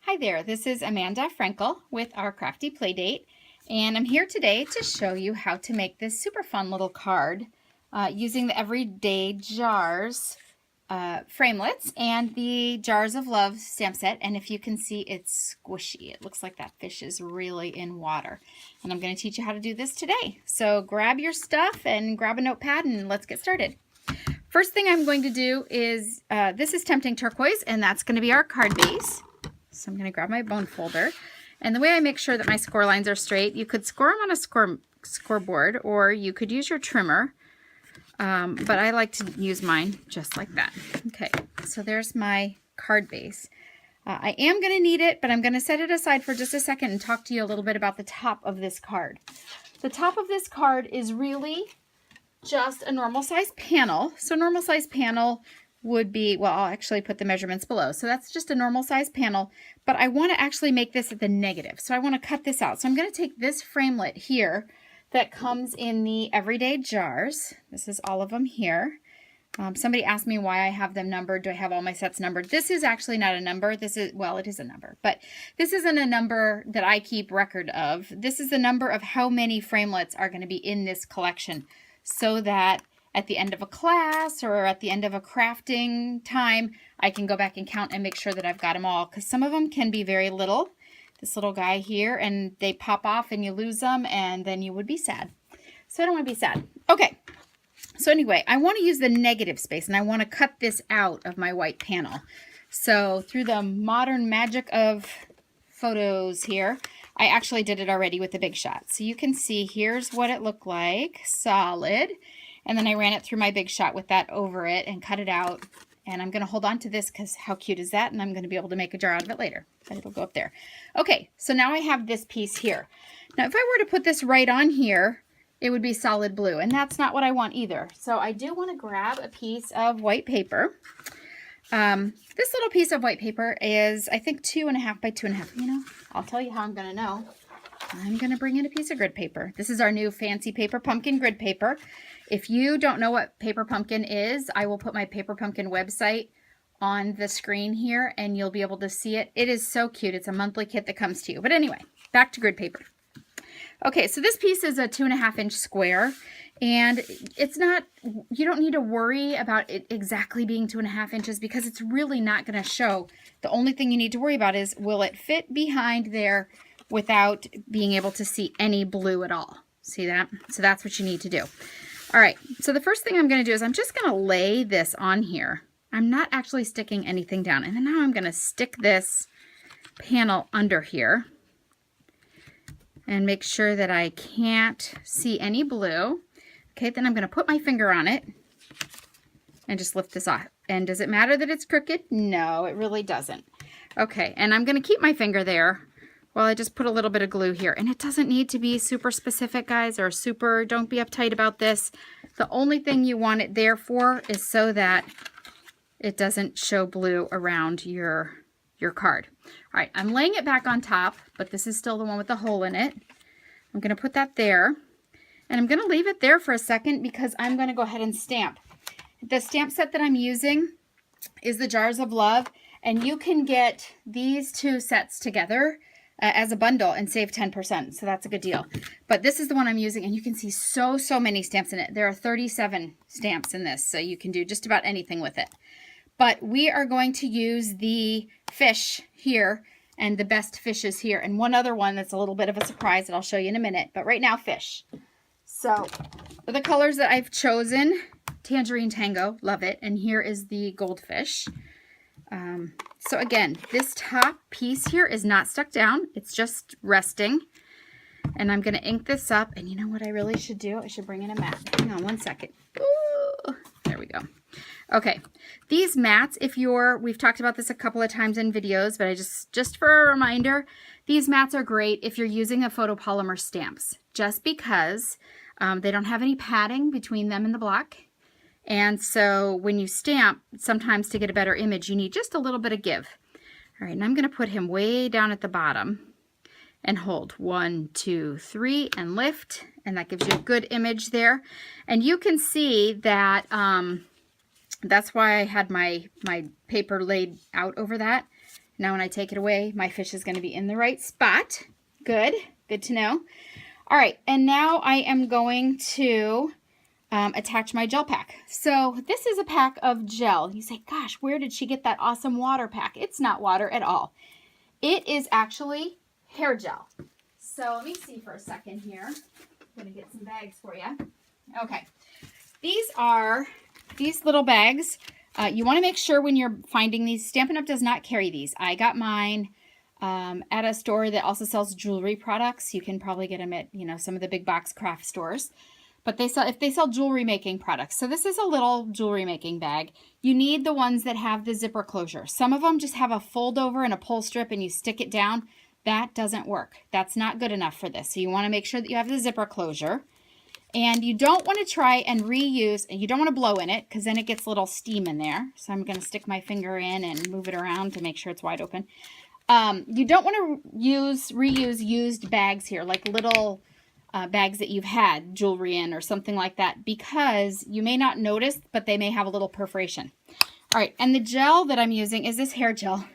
Hi there, this is Amanda Frankel with our Crafty Playdate, and I'm here today to show you how to make this super fun little card using the Everyday Jars framelits and the Jars of Love stamp set. And if you can see, it's squishy. It looks like that fish is really in water. And I'm going to teach you how to do this today. So grab your stuff and grab a notepad and let's get started. First thing I'm going to do is, this is Tempting Turquoise, and that's going to be our card base. So I'm going to grab my bone folder. And the way I make sure that my score lines are straight, you could score them on a scoreboard, or you could use your trimmer. But I like to use mine just like that. Okay, so there's my card base. I am going to need it, but I'm going to set it aside for just a second and talk to you a little bit about the top of this card. The top of this card is really just a normal size panel. So normal size panel would be, well, I'll actually put the measurements below. So that's just a normal size panel, but I want to actually make this at the negative. So I want to cut this out. So I'm going to take this framelit here that comes in the Everyday Jars. This is all of them here. Somebody asked me why I have them numbered. Do I have all my sets numbered? This is actually not a number. This is, well, it is a number, but this isn't a number that I keep record of. This is the number of how many framelits are going to be in this collection, so that at the end of a class or at the end of a crafting time, I can go back and count and make sure that I've got them all, because some of them can be very little. This little guy here, and they pop off and you lose them, and then you would be sad. So I don't want to be sad. Okay, so anyway, I want to use the negative space, and I want to cut this out of my white panel. So through the modern magic of photos here, I actually did it already with the Big Shot. So you can see here's what it looked like, solid. And then I ran it through my Big Shot with that over it and cut it out. And I'm going to hold on to this because how cute is that? And I'm going to be able to make a jar out of it later. But it'll go up there. Okay, so now I have this piece here. Now if I were to put this right on here, it would be solid blue. And that's not what I want either. So I do want to grab a piece of white paper. This little piece of white paper is, I think, 2.5 by 2.5. You know, I'll tell you how I'm going to know. I'm going to bring in a piece of grid paper. This is our new fancy Paper Pumpkin grid paper. If you don't know what Paper Pumpkin is, I will put my Paper Pumpkin website on the screen here and you'll be able to see it. It is so cute. It's a monthly kit that comes to you. But anyway, back to grid paper. Okay, so this piece is a 2.5-inch square, and it's not, you don't need to worry about it exactly being 2.5 inches because it's really not going to show. The only thing you need to worry about is, will it fit behind there without being able to see any blue at all? See that? So that's what you need to do. All right, so the first thing I'm going to do is I'm just going to lay this on here. I'm not actually sticking anything down. And then now I'm going to stick this panel under here and make sure that I can't see any blue. Okay, then I'm going to put my finger on it and just lift this off. And does it matter that it's crooked? No, it really doesn't. Okay, and I'm going to keep my finger there while I just put a little bit of glue here. And it doesn't need to be super specific, guys, or super, don't be uptight about this. The only thing you want it there for is so that it doesn't show blue around your card. All right, I'm laying it back on top, but this is still the one with the hole in it. I'm going to put that there, and I'm going to leave it there for a second because I'm going to go ahead and stamp. The stamp set that I'm using is the Jars of Love, and you can get these two sets together as a bundle and save 10%, so that's a good deal. But this is the one I'm using, and you can see so many stamps in it. There are 37 stamps in this, so you can do just about anything with it. But we are going to use the fish here and the best fishes here, and one other one that's a little bit of a surprise that I'll show you in a minute. But right now, fish. So the colors that I've chosen, Tangerine Tango, love it. And here is the goldfish. So again, this top piece here is not stuck down. It's just resting. And I'm going to ink this up. And you know what I really should do? I should bring in a mat. Hang on one second. Ooh, there we go. Okay, these mats, we've talked about this a couple of times in videos, but I just for a reminder, these mats are great if you're using a photopolymer stamps, just because they don't have any padding between them and the block. And so when you stamp, sometimes to get a better image, you need just a little bit of give. All right, and I'm going to put him way down at the bottom and hold 1, 2, 3 and lift, and that gives you a good image there. And you can see that that's why I had my paper laid out over that. Now when I take it away, my fish is going to be in the right spot. Good. Good to know. All right, and now I am going to attach my gel pack. So this is a pack of gel. You say, gosh, where did she get that awesome water pack? It's not water at all. It is actually hair gel. So let me see for a second here. I'm going to get some bags for you. Okay, these are these little bags. You want to make sure when you're finding these, Stampin' Up! Does not carry these. I got mine at a store that also sells jewelry products. You can probably get them at, you know, some of the big box craft stores. But they sell jewelry making products. So this is a little jewelry making bag. You need the ones that have the zipper closure. Some of them just have a fold over and a pull strip and you stick it down. That doesn't work. That's not good enough for this. So you want to make sure that you have the zipper closure. And you don't want to try and reuse, and you don't want to blow in it because then it gets a little steam in there. So I'm going to stick my finger in and move it around to make sure it's wide open. You don't want to reuse used bags here, like little bags that you've had jewelry in or something like that, because you may not notice, but they may have a little perforation. All right, and the gel that I'm using is this hair gel.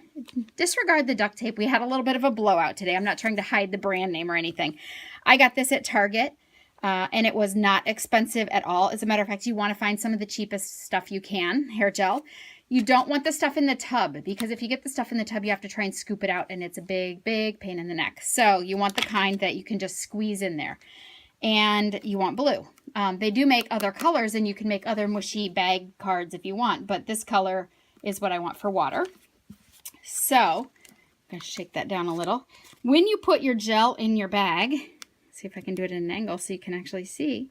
Disregard the duct tape. We had a little bit of a blowout today. I'm not trying to hide the brand name or anything. I got this at Target, and it was not expensive at all. As a matter of fact, you want to find some of the cheapest stuff you can, hair gel. You don't want the stuff in the tub, because if you get the stuff in the tub, you have to try and scoop it out, and it's a big, big pain in the neck. So you want the kind that you can just squeeze in there. And you want blue. They do make other colors, and you can make other mushy bag cards if you want, but this color is what I want for water. So I'm going to shake that down a little. When you put your gel in your bag, see if I can do it at an angle so you can actually see,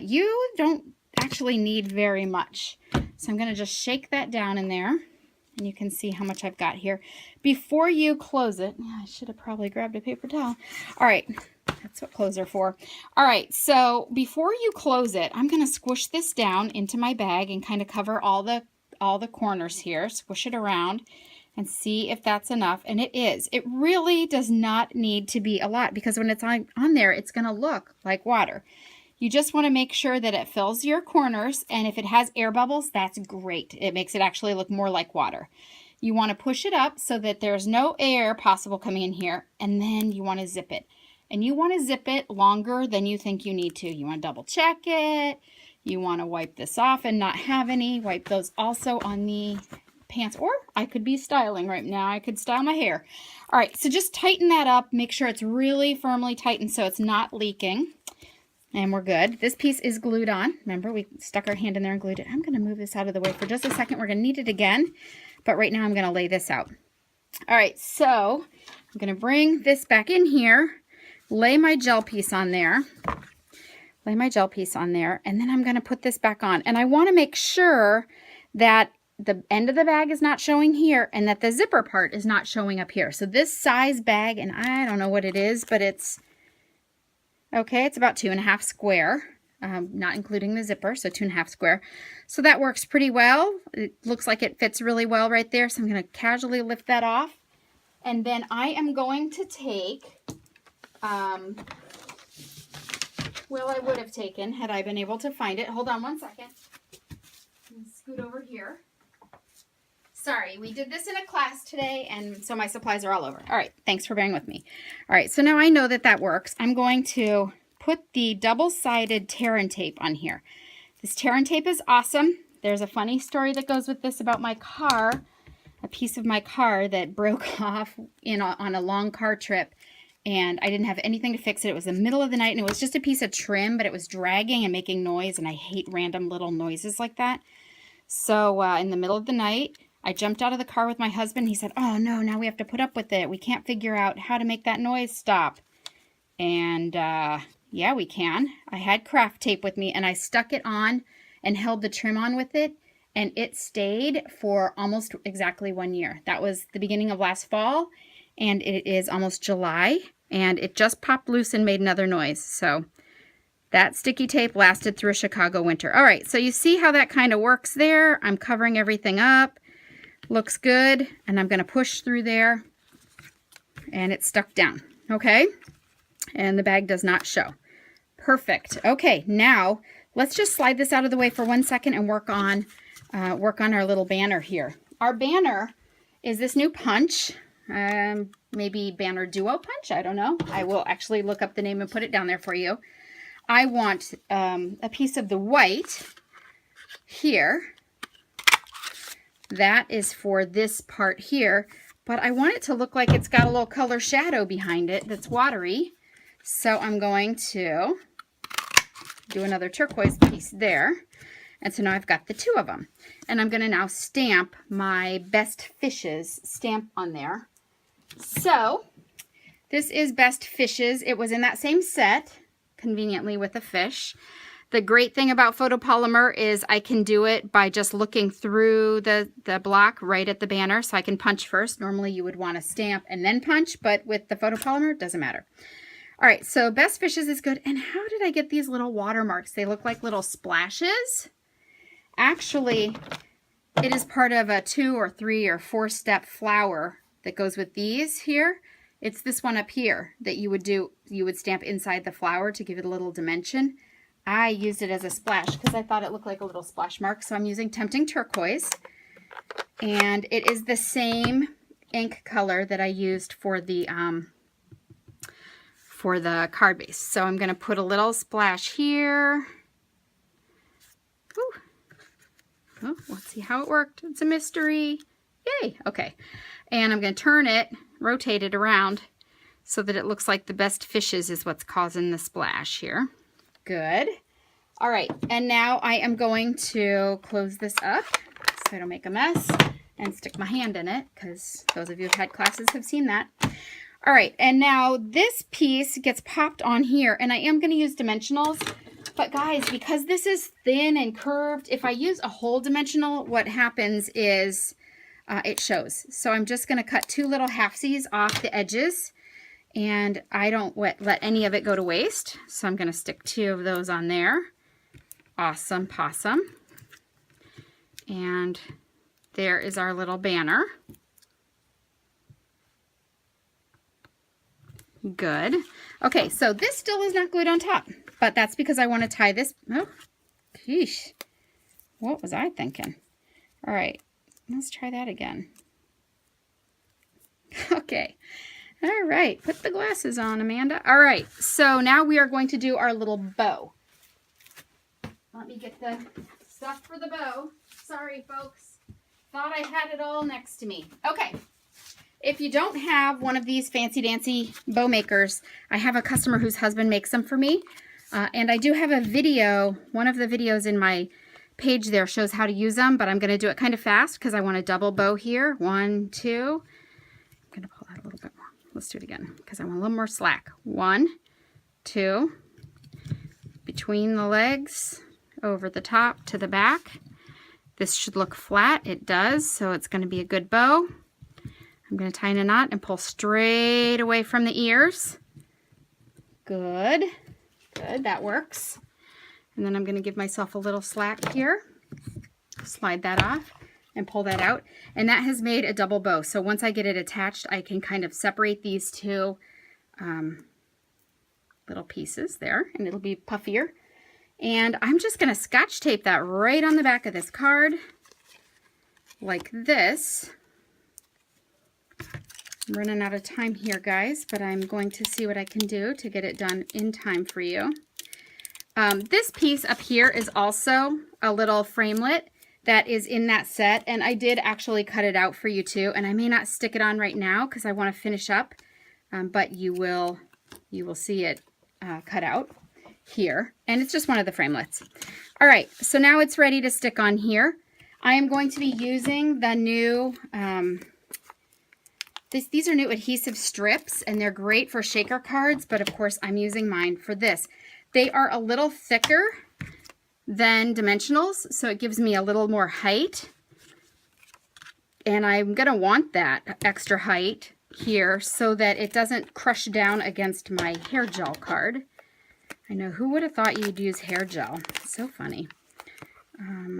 you don't actually need very much. So I'm going to just shake that down in there, and you can see how much I've got here. Before you close it, I should have probably grabbed a paper towel. All right, that's what clothes are for. All right, so before you close it, I'm going to squish this down into my bag and kind of cover all the corners here. Squish it around and see if that's enough, and it is. It really does not need to be a lot, because when it's on there, it's going to look like water. You just want to make sure that it fills your corners, and if it has air bubbles, that's great. It makes it actually look more like water. You want to push it up so that there's no air possible coming in here, and then you want to zip it. And you want to zip it longer than you think you need to. You want to double check it. You want to wipe this off and not have any. Wipe those also on the pants, or I could be styling right now. I could style my hair. All right, so just tighten that up. Make sure it's really firmly tightened so it's not leaking. And we're good. This piece is glued on. Remember, we stuck our hand in there and glued it. I'm going to move this out of the way for just a second. We're going to need it again. But right now I'm going to lay this out. All right, so I'm going to bring this back in here, lay my gel piece on there. Lay my gel piece on there, and then I'm going to put this back on. And I want to make sure that the end of the bag is not showing here and that the zipper part is not showing up here. So this size bag, and I don't know what it is, but it's okay, it's about 2.5 square, not including the zipper, so 2.5 square. So that works pretty well. It looks like it fits really well right there, so I'm going to casually lift that off. And then I am going to take, well, I would have taken had I been able to find it. Hold on one second. I'm going to scoot over here. Sorry, we did this in a class today, and so my supplies are all over. All right, thanks for bearing with me. All right, so now I know that that works. I'm going to put the double-sided tear and tape on here. This tear and tape is awesome. There's a funny story that goes with this about my car, a piece of my car that broke off on a long car trip, and I didn't have anything to fix it. It was the middle of the night, and it was just a piece of trim, but it was dragging and making noise, and I hate random little noises like that. So in the middle of the night, I jumped out of the car with my husband. He said, oh no, now we have to put up with it. We can't figure out how to make that noise stop. And yeah, we can. I had craft tape with me, and I stuck it on and held the trim on with it, and it stayed for almost exactly 1 year. That was the beginning of last fall, and it is almost July, and it just popped loose and made another noise. So that sticky tape lasted through a Chicago winter. All right, so you see how that kind of works there. I'm covering everything up. Looks good, and I'm going to push through there, and it's stuck down, okay? And the bag does not show. Perfect. Okay, now let's just slide this out of the way for 1 second and work on our little banner here. Our banner is this new punch. Maybe Banner Duo Punch, I don't know. I will actually look up the name and put it down there for you. I want a piece of the white here. That is for this part here, but I want it to look like it's got a little color shadow behind it that's watery. So I'm going to do another turquoise piece there. And so now I've got the two of them. And I'm going to now stamp my Best Fishes stamp on there. So this is Best Fishes. It was in that same set, conveniently with a fish. The great thing about photopolymer is I can do it by just looking through the block right at the banner. So I can punch first. Normally you would want to stamp and then punch, but with the photopolymer, it doesn't matter. All right, so Best Fishes is good. And how did I get these little watermarks? They look like little splashes. Actually, it is part of a 2 or 3 or 4 step flower that goes with these here. It's this one up here that you would do. You would stamp inside the flower to give it a little dimension. I used it as a splash because I thought it looked like a little splash mark. So I'm using Tempting Turquoise. And it is the same ink color that I used for the card base. So I'm going to put a little splash here. Ooh. Oh, let's see how it worked. It's a mystery. Yay. Okay. And I'm going to turn it, rotate it around so that it looks like the Best Fishes is what's causing the splash here. Good. All right. And now I am going to close this up so I don't make a mess and stick my hand in it, because those of you who've had classes have seen that. All right. And now this piece gets popped on here, and I am going to use dimensionals. But guys, because this is thin and curved, if I use a whole dimensional, what happens is it shows. So I'm just going to cut 2 little halfsies off the edges, and I don't let any of it go to waste. So I'm going to stick 2 of those on there. Awesome possum. And there is our little banner. Good. Okay, so this still is not glued on top, but that's because I want to tie this. Oh, geesh. What was I thinking? All right, let's try that again. Okay. All right, put the glasses on, Amanda. All right, so now we are going to do our little bow. Let me get the stuff for the bow. Sorry, folks. Thought I had it all next to me. Okay. If you don't have one of these fancy dancy bow makers, I have a customer whose husband makes them for me. And I do have a video. One of the videos in my page there shows how to use them, but I'm going to do it kind of fast because I want a double bow here. 1, 2. I'm going to pull out a little bit more. Let's do it again because I want a little more slack. 1, 2. Between the legs, over the top to the back. This should look flat. It does, so it's going to be a good bow. I'm going to tie in a knot and pull straight away from the ears. Good. Good, that works. And then I'm going to give myself a little slack here. Slide that off and pull that out. And that has made a double bow. So once I get it attached, I can kind of separate these 2 little pieces there, and it'll be puffier. And I'm just going to Scotch tape that right on the back of this card like this. I'm running out of time here, guys, but I'm going to see what I can do to get it done in time for you. This piece up here is also a little framelit that is in that set, and I did actually cut it out for you too, and I may not stick it on right now because I want to finish up, but you will see it cut out here, and it's just one of the framelits. All right, so now it's ready to stick on here. I am going to be using the new these are new adhesive strips, and they're great for shaker cards, but of course I'm using mine for this. They are a little thicker than dimensionals, so it gives me a little more height. And I'm going to want that extra height here so that it doesn't crush down against my hair gel card. I know, who would have thought you'd use hair gel? It's so funny.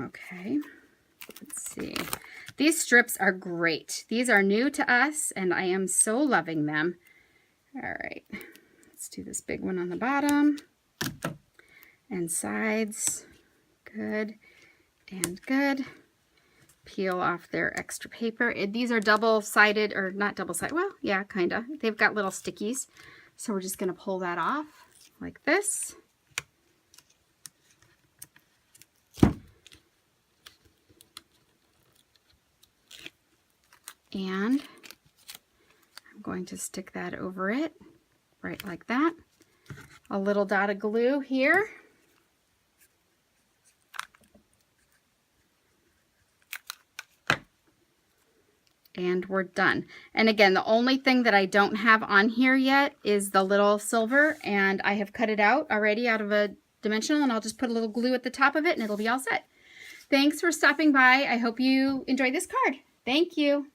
Okay, let's see. These strips are great. These are new to us, and I am so loving them. All right, let's do this big one on the bottom and sides. Good and good. peel off their extra paper. These are double-sided, or not double-sided, well, yeah, kind of. They've got little stickies. So we're just going to pull that off like this. And I'm going to stick that over it, right like that. A little dot of glue here. And we're done. And again, the only thing that I don't have on here yet is the little silver, and I have cut it out already out of a dimensional, and I'll just put a little glue at the top of it and it'll be all set. Thanks for stopping by. I hope you enjoyed this card. Thank you.